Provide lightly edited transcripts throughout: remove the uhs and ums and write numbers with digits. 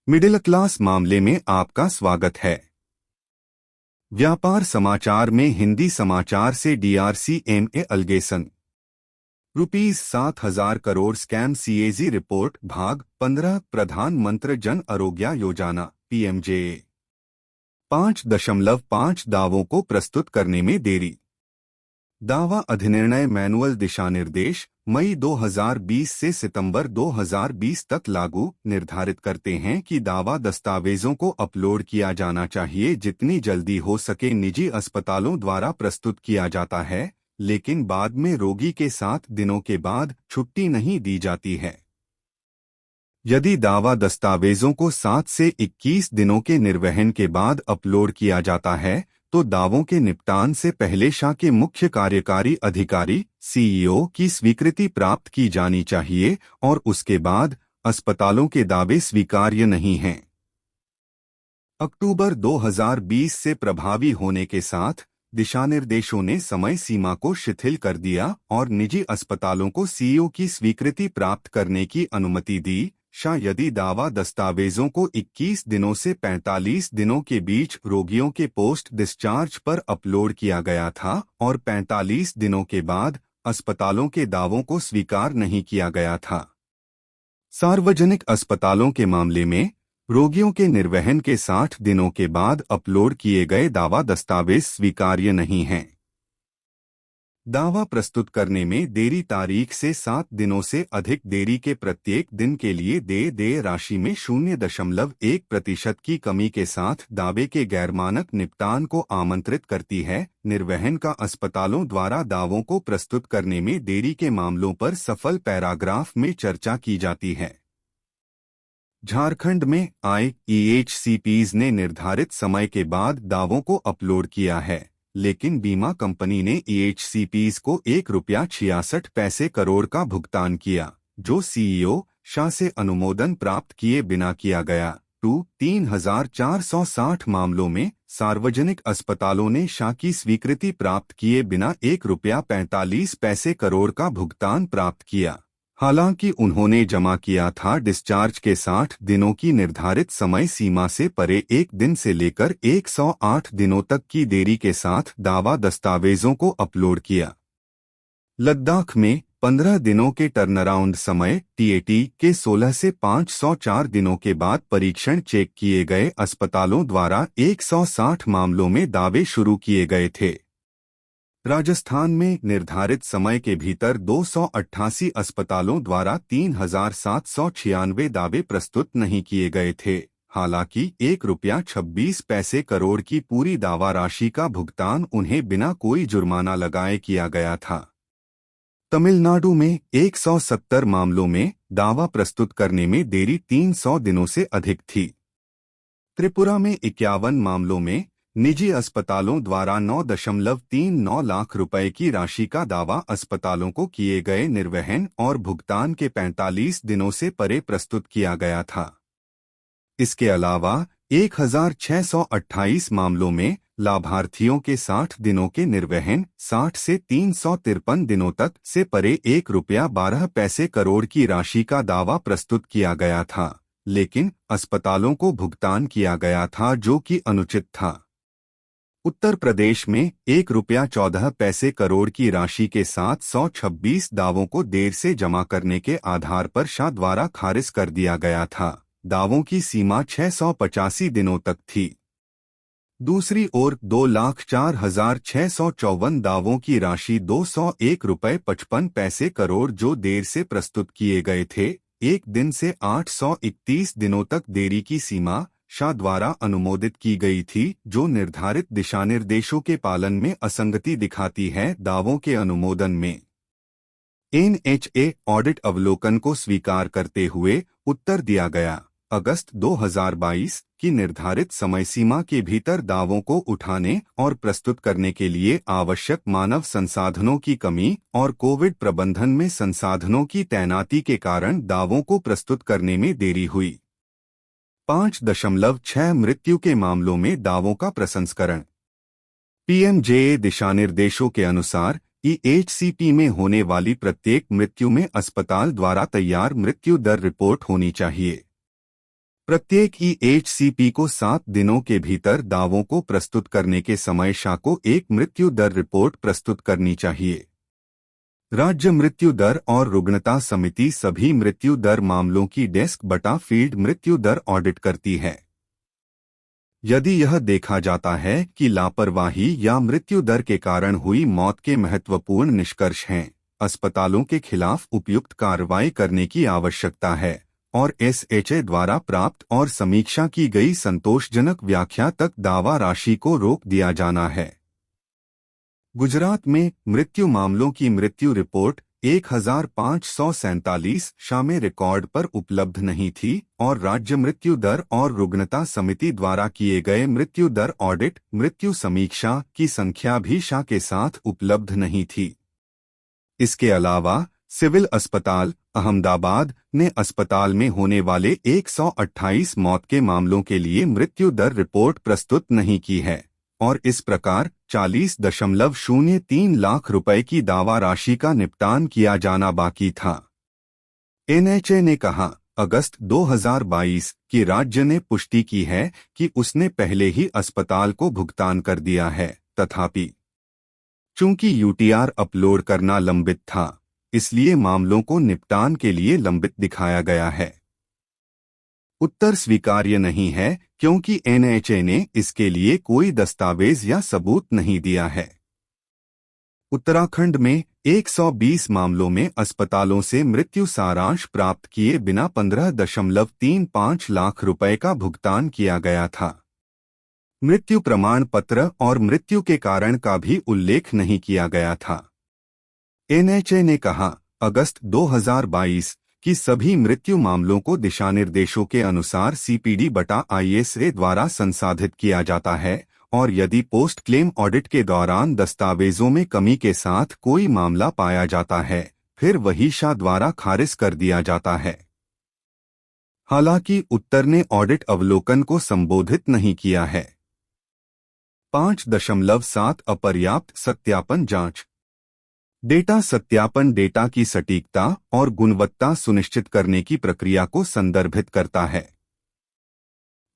Middle class मामले में आपका स्वागत है। व्यापार समाचार में हिंदी समाचार से DRCMA allegation ₹7,000 crore scam CAG report भाग 15 प्रधानमंत्री जन आरोग्य योजना PMJA 5.5 दावों को प्रस्तुत करने में देरी। दावा अधिनिर्णय मैनुअल दिशा निर्देश मई 2020 से सितंबर 2020 तक लागू निर्धारित करते हैं कि दावा दस्तावेजों को अपलोड किया जाना चाहिए जितनी जल्दी हो सके निजी अस्पतालों द्वारा प्रस्तुत किया जाता है, लेकिन बाद में रोगी के 7 दिनों के बाद छुट्टी नहीं दी जाती है। यदि दावा दस्तावेजों को 7 से 21 दिनों के निर्वहन के बाद अपलोड किया जाता है तो दावों के निपटान से पहले शाह के मुख्य कार्यकारी अधिकारी CEO की स्वीकृति प्राप्त की जानी चाहिए और उसके बाद अस्पतालों के दावे स्वीकार्य नहीं हैं। अक्टूबर 2020 से प्रभावी होने के साथ दिशानिर्देशों ने समय सीमा को शिथिल कर दिया और निजी अस्पतालों को CEO की स्वीकृति प्राप्त करने की अनुमति दी। यदि दावा दस्तावेजों को 21 दिनों से 45 दिनों के बीच रोगियों के पोस्ट डिस्चार्ज पर अपलोड किया गया था और 45 दिनों के बाद अस्पतालों के दावों को स्वीकार नहीं किया गया था। सार्वजनिक अस्पतालों के मामले में रोगियों के निर्वहन के 60 दिनों के बाद अपलोड किए गए दावा दस्तावेज स्वीकार्य नहीं हैं। दावा प्रस्तुत करने में देरी तारीख से 7 दिनों से अधिक देरी के प्रत्येक दिन के लिए देय राशि में 0.1% की कमी के साथ दावे के गैरमानक निपटान को आमंत्रित करती है। निर्वहन का अस्पतालों द्वारा दावों को प्रस्तुत करने में देरी के मामलों पर सफल पैराग्राफ में चर्चा की जाती है। झारखंड में EHCPs ने निर्धारित समय के बाद दावों को अपलोड किया है, लेकिन बीमा कंपनी ने EHCPs को ₹1.66 करोड़ का भुगतान किया, जो CEO शाह से अनुमोदन प्राप्त किए बिना किया गया। 3,460 मामलों में सार्वजनिक अस्पतालों ने शाह की स्वीकृति प्राप्त किए बिना ₹1.45 करोड़ का भुगतान प्राप्त किया, हालांकि उन्होंने जमा किया था डिस्चार्ज के 60 दिनों की निर्धारित समय सीमा से परे 1 दिन से लेकर 108 दिनों तक की देरी के साथ दावा दस्तावेजों को अपलोड किया। लद्दाख में 15 दिनों के टर्नअराउंड समय TAT के 16 से 504 दिनों के बाद परीक्षण चेक किए गए अस्पतालों द्वारा 160 मामलों में दावे शुरू किए गए थे। राजस्थान में निर्धारित समय के भीतर 288 अस्पतालों द्वारा 3,796 दावे प्रस्तुत नहीं किए गए थे, हालांकि ₹1.26 करोड़ की पूरी दावा राशि का भुगतान उन्हें बिना कोई जुर्माना लगाए किया गया था। तमिलनाडु में 170 मामलों में दावा प्रस्तुत करने में देरी 300 दिनों से अधिक थी। त्रिपुरा में 51 मामलों में निजी अस्पतालों द्वारा 9.39 लाख रुपए की राशि का दावा अस्पतालों को किए गए निर्वहन और भुगतान के 45 दिनों से परे प्रस्तुत किया गया था। इसके अलावा 1,628 मामलों में लाभार्थियों के 60 दिनों के निर्वहन 60 से 353 दिनों तक से परे ₹1.12 करोड़ की राशि का दावा प्रस्तुत किया गया था, लेकिन अस्पतालों को भुगतान किया गया था जो कि अनुचित था। उत्तर प्रदेश में ₹1.14 करोड़ की राशि के 726 दावों को देर से जमा करने के आधार पर शाह द्वारा खारिज कर दिया गया था। दावों की सीमा 685 दिनों तक थी। दूसरी ओर 2,04,654 दावों की राशि ₹201.55 करोड़ जो देर से प्रस्तुत किए गए थे, 1 दिन से 831 दिनों तक देरी की सीमा शाह द्वारा अनुमोदित की गई थी, जो निर्धारित दिशानिर्देशों के पालन में असंगति दिखाती है। दावों के अनुमोदन में NHA ऑडिट अवलोकन को स्वीकार करते हुए उत्तर दिया गया। अगस्त 2022 की निर्धारित समय सीमा के भीतर दावों को उठाने और प्रस्तुत करने के लिए आवश्यक मानव संसाधनों की कमी और कोविड प्रबंधन में संसाधनों की तैनाती के कारण दावों को प्रस्तुत करने में देरी हुई। 5.6 मृत्यु के मामलों में दावों का प्रसंस्करण। PMJA दिशानिर्देशों के अनुसार EHCP में होने वाली प्रत्येक मृत्यु में अस्पताल द्वारा तैयार मृत्यु दर रिपोर्ट होनी चाहिए। प्रत्येक EHCP को 7 दिनों के भीतर दावों को प्रस्तुत करने के समय शाह को एक मृत्यु दर रिपोर्ट प्रस्तुत करनी चाहिए। राज्य मृत्यु दर और रुग्णता समिति सभी मृत्यु दर मामलों की डेस्क बटा फील्ड मृत्यु दर ऑडिट करती है। यदि यह देखा जाता है कि लापरवाही या मृत्यु दर के कारण हुई मौत के महत्वपूर्ण निष्कर्ष हैं, अस्पतालों के खिलाफ उपयुक्त कार्रवाई करने की आवश्यकता है और SHA द्वारा प्राप्त और समीक्षा की गई संतोषजनक व्याख्या तक दावा राशि को रोक दिया जाना है। गुजरात में मृत्यु मामलों की मृत्यु रिपोर्ट 1547 शाह में रिकॉर्ड पर उपलब्ध नहीं थी और राज्य मृत्यु दर और रुग्णता समिति द्वारा किए गए मृत्यु दर ऑडिट मृत्यु समीक्षा की संख्या भी शाह के साथ उपलब्ध नहीं थी। इसके अलावा सिविल अस्पताल अहमदाबाद ने अस्पताल में होने वाले 128 मौत के मामलों के लिए मृत्यु दर रिपोर्ट प्रस्तुत नहीं की है और इस प्रकार 40.03 लाख रुपए की दावा राशि का निपटान किया जाना बाकी था। NHA ने कहा अगस्त 2022 की राज्य ने पुष्टि की है कि उसने पहले ही अस्पताल को भुगतान कर दिया है, तथापि चूंकि UTR अपलोड करना लंबित था, इसलिए मामलों को निपटान के लिए लंबित दिखाया गया है। उत्तर स्वीकार्य नहीं है क्योंकि NHA ने इसके लिए कोई दस्तावेज या सबूत नहीं दिया है। उत्तराखंड में 120 मामलों में अस्पतालों से मृत्यु सारांश प्राप्त किए बिना 15.35 लाख रुपए का भुगतान किया गया था। मृत्यु प्रमाण पत्र और मृत्यु के कारण का भी उल्लेख नहीं किया गया था। NHA ने कहा अगस्त 2022 कि सभी मृत्यु मामलों को दिशानिर्देशों के अनुसार CPD/ISA द्वारा संसाधित किया जाता है और यदि पोस्ट क्लेम ऑडिट के दौरान दस्तावेजों में कमी के साथ कोई मामला पाया जाता है, फिर वही शाह द्वारा खारिज कर दिया जाता है। हालांकि उत्तर ने ऑडिट अवलोकन को संबोधित नहीं किया है। 5.7 अपर्याप्त सत्यापन जांच। डेटा सत्यापन डेटा की सटीकता और गुणवत्ता सुनिश्चित करने की प्रक्रिया को संदर्भित करता है।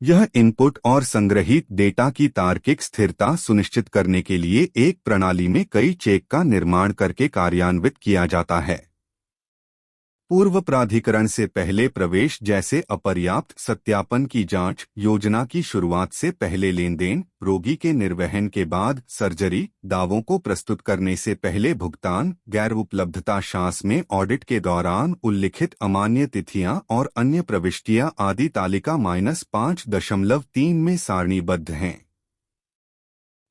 यह इनपुट और संग्रहीत डेटा की तार्किक स्थिरता सुनिश्चित करने के लिए एक प्रणाली में कई चेक का निर्माण करके कार्यान्वित किया जाता है। पूर्व प्राधिकरण से पहले प्रवेश जैसे अपर्याप्त सत्यापन की जांच, योजना की शुरुआत से पहले लेनदेन, रोगी के निर्वहन के बाद सर्जरी, दावों को प्रस्तुत करने से पहले भुगतान, गैर उपलब्धता शास में ऑडिट के दौरान उल्लिखित अमान्य तिथियां और अन्य प्रविष्टियां आदि तालिका -5.3 में सारणीबद्ध हैं।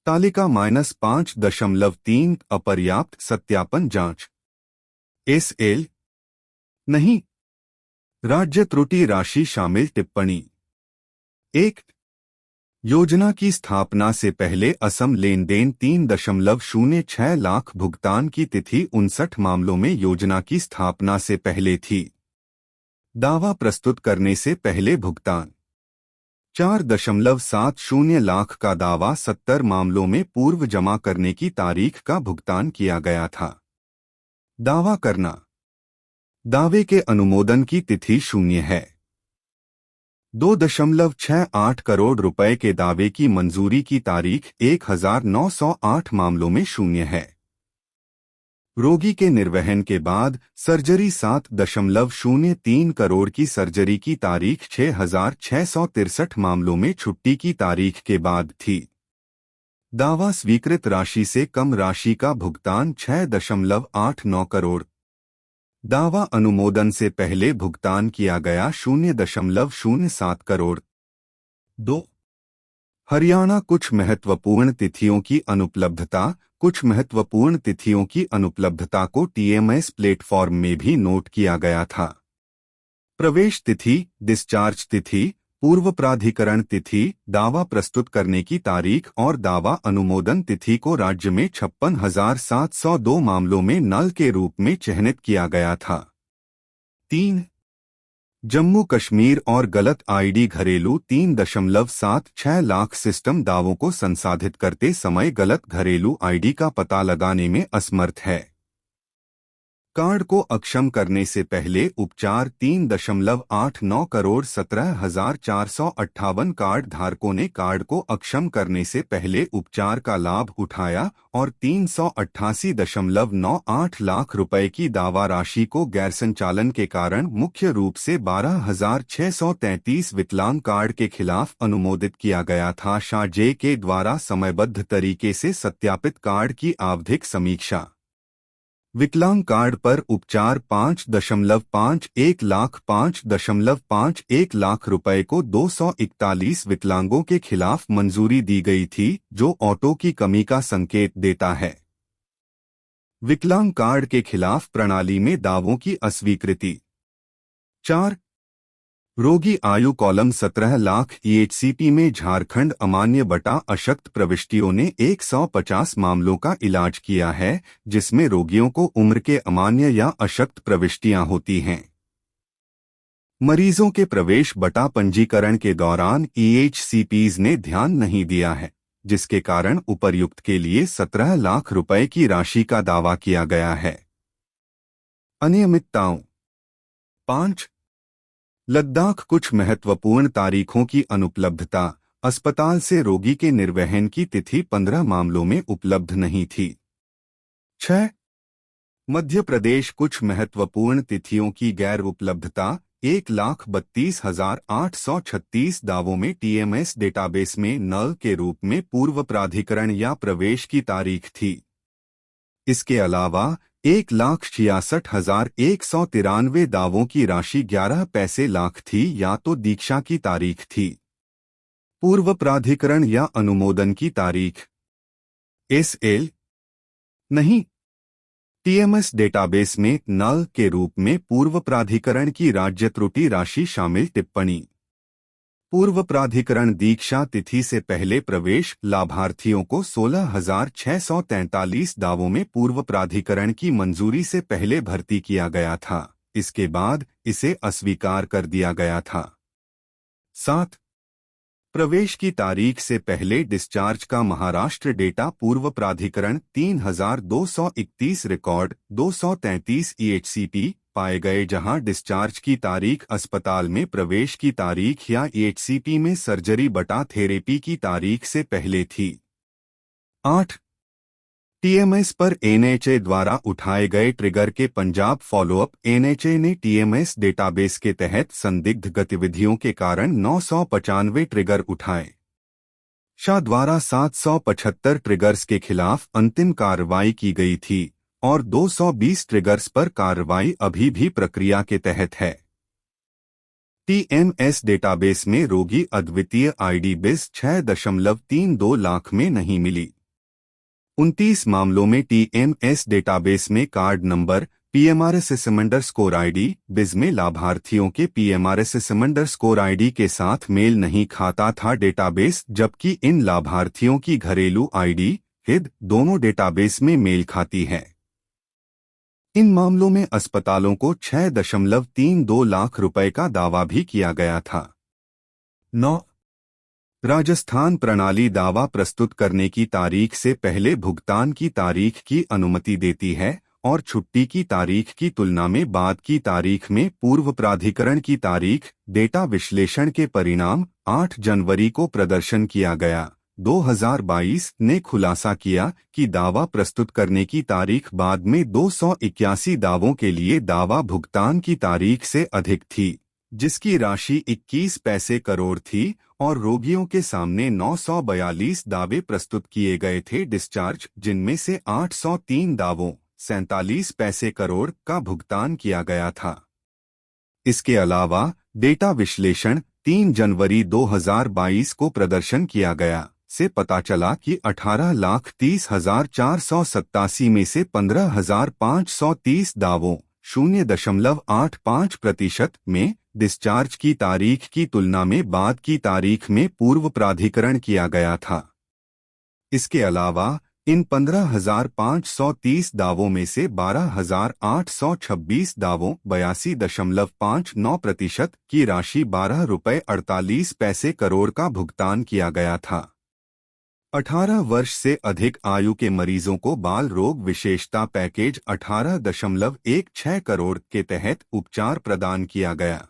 तालिका -5.3 अपर्याप्त सत्यापन जांच। SL नहीं। राज्य त्रुटि राशि शामिल टिप्पणी। 1. योजना की स्थापना से पहले असम लेनदेन 3.06 लाख भुगतान की तिथि 59 मामलों में योजना की स्थापना से पहले थी। दावा प्रस्तुत करने से पहले भुगतान 4.70 लाख का दावा 70 मामलों में पूर्व जमा करने की तारीख का भुगतान किया गया था। दावा करना। दावे के अनुमोदन की तिथि 0 है। 2.68 करोड़ रुपए के दावे की मंजूरी की तारीख 1908 मामलों में 0 है। रोगी के निर्वहन के बाद सर्जरी 7.03 करोड़ की सर्जरी की तारीख 6663 मामलों में छुट्टी की तारीख के बाद थी। दावा स्वीकृत राशि से कम राशि का भुगतान 6.89 करोड़। दावा अनुमोदन से पहले भुगतान किया गया 0.07 करोड़। 2. हरियाणा कुछ महत्वपूर्ण तिथियों की अनुपलब्धता। कुछ महत्वपूर्ण तिथियों की अनुपलब्धता को TMS प्लेटफॉर्म में भी नोट किया गया था। प्रवेश तिथि, डिस्चार्ज तिथि, पूर्व प्राधिकरण तिथि, दावा प्रस्तुत करने की तारीख और दावा अनुमोदन तिथि को राज्य में 56,702 मामलों में नल के रूप में चिह्नित किया गया था। 3. जम्मू कश्मीर और गलत ID घरेलू 3.76 लाख सिस्टम दावों को संसाधित करते समय गलत घरेलू ID का पता लगाने में असमर्थ है। कार्ड को अक्षम करने से पहले उपचार 3.89 करोड़ 17,458 कार्ड धारकों ने कार्ड को अक्षम करने से पहले उपचार का लाभ उठाया और 388.98 लाख रुपए की दावा राशि को गैरसंचालन के कारण मुख्य रूप से 12,633 विकलांग कार्ड के खिलाफ अनुमोदित किया गया था। शाह जे के द्वारा समयबद्ध तरीके से सत्यापित कार्ड की आवधिक समीक्षा। विकलांग कार्ड पर उपचार 5.51 लाख 5.51 लाख रुपए को 241 विकलांगों के खिलाफ मंजूरी दी गई थी, जो ऑटो की कमी का संकेत देता है। विकलांग कार्ड के खिलाफ प्रणाली में दावों की अस्वीकृति। 4 रोगी आयु कॉलम 17 लाख ईएचसीपी में झारखंड अमान्य बटा अशक्त प्रविष्टियों ने 150 मामलों का इलाज किया है, जिसमें रोगियों को उम्र के अमान्य या अशक्त प्रविष्टियां होती हैं। मरीजों के प्रवेश बटा पंजीकरण के दौरान ईएचसीपीज ने ध्यान नहीं दिया है, जिसके कारण उपर्युक्त के लिए 17 लाख रुपए की राशि का दावा किया गया है। अनियमितताओं। 5 लद्दाख कुछ महत्वपूर्ण तारीखों की अनुपलब्धता। अस्पताल से रोगी के निर्वहन की तिथि 15 मामलों में उपलब्ध नहीं थी। 6 मध्य प्रदेश कुछ महत्वपूर्ण तिथियों की गैर उपलब्धता। 1,32,836 दावों में टीएमएस डेटाबेस में नल के रूप में पूर्व प्राधिकरण या प्रवेश की तारीख थी। इसके अलावा 1,66,193 दावों की राशि 11 पैसे लाख थी या तो दीक्षा की तारीख थी। पूर्व प्राधिकरण या अनुमोदन की तारीख एसएल नहीं। टीएमएस डेटाबेस में नल के रूप में पूर्व प्राधिकरण की राज्य त्रुटि राशि शामिल टिप्पणी। पूर्व प्राधिकरण दीक्षा तिथि से पहले प्रवेश। लाभार्थियों को 16,643 दावों में पूर्व प्राधिकरण की मंजूरी से पहले भर्ती किया गया था, इसके बाद इसे अस्वीकार कर दिया गया था। 7 प्रवेश की तारीख से पहले डिस्चार्ज का महाराष्ट्र डेटा पूर्व प्राधिकरण 3,231 रिकॉर्ड 233 ईएचसीपी पाए गए, जहां डिस्चार्ज की तारीख अस्पताल में प्रवेश की तारीख या ईएचसीपी में सर्जरी बटा थेरेपी की तारीख से पहले थी। 8 टीएमएस पर एनएचए द्वारा उठाए गए ट्रिगर के पंजाब फॉलोअप। एनएचए ने टीएमएस डेटाबेस के तहत संदिग्ध गतिविधियों के कारण 995 ट्रिगर उठाए। शाह द्वारा 775 ट्रिगर्स के खिलाफ अंतिम कार्रवाई की गई थी और 220 ट्रिगर्स पर कार्रवाई अभी भी प्रक्रिया के तहत है। टीएमएस डेटाबेस में रोगी अद्वितीय आईडी बिस 6.32 लाख में नहीं मिली। 29 मामलों में टीएमएस डेटाबेस में कार्ड नंबर PMRSS आईडी बिज में लाभार्थियों के PMRSS आईडी के साथ मेल नहीं खाता था डेटाबेस, जबकि इन लाभार्थियों की घरेलू आईडी हिद दोनों डेटाबेस में मेल खाती है। इन मामलों में अस्पतालों को 6.32 लाख रुपए का दावा भी किया गया था। 9 राजस्थान प्रणाली दावा प्रस्तुत करने की तारीख से पहले भुगतान की तारीख की अनुमति देती है और छुट्टी की तारीख की तुलना में बाद की तारीख में पूर्व प्राधिकरण की तारीख। डेटा विश्लेषण के परिणाम 8 जनवरी को प्रदर्शन किया गया। 2022 ने खुलासा किया कि दावा प्रस्तुत करने की तारीख बाद में 281 दावों के लिए दावा भुगतान की तारीख से अधिक थी, जिसकी राशि 21 पैसे करोड़ थी और रोगियों के सामने 942 दावे प्रस्तुत किए गए थे डिस्चार्ज, जिनमें से 803 दावों 47 पैसे करोड़ का भुगतान किया गया था। इसके अलावा डेटा विश्लेषण 3 जनवरी 2022 को प्रदर्शन किया गया से पता चला कि 18,30,487 में से 15,530 दावों 0.85% में डिस्चार्ज की तारीख की तुलना में बाद की तारीख में पूर्व प्राधिकरण किया गया था। इसके अलावा इन 15,530 दावों में से 12,826 दावों 82.59% की राशि 12 रुपये 48 पैसे करोड़ का भुगतान किया गया था। 18 वर्ष से अधिक आयु के मरीजों को बाल रोग विशेषता पैकेज 18.16 करोड़ के तहत उपचार प्रदान किया गया।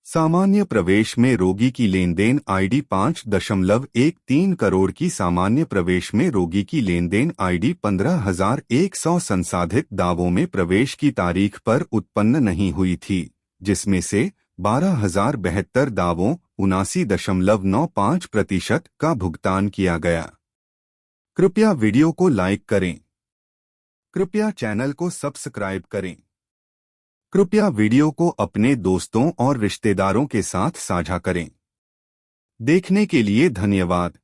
सामान्य प्रवेश में रोगी की लेन देन आईडी 5.13 करोड़ की सामान्य प्रवेश में रोगी की लेन देन आईडी 15,100 संसाधित दावों में प्रवेश की तारीख पर उत्पन्न नहीं हुई थी, जिसमें से 12,072 दावों 79.95% का भुगतान किया गया। कृपया वीडियो को लाइक करें। कृपया चैनल को सब्सक्राइब करें। कृपया वीडियो को अपने दोस्तों और रिश्तेदारों के साथ साझा करें। देखने के लिए धन्यवाद।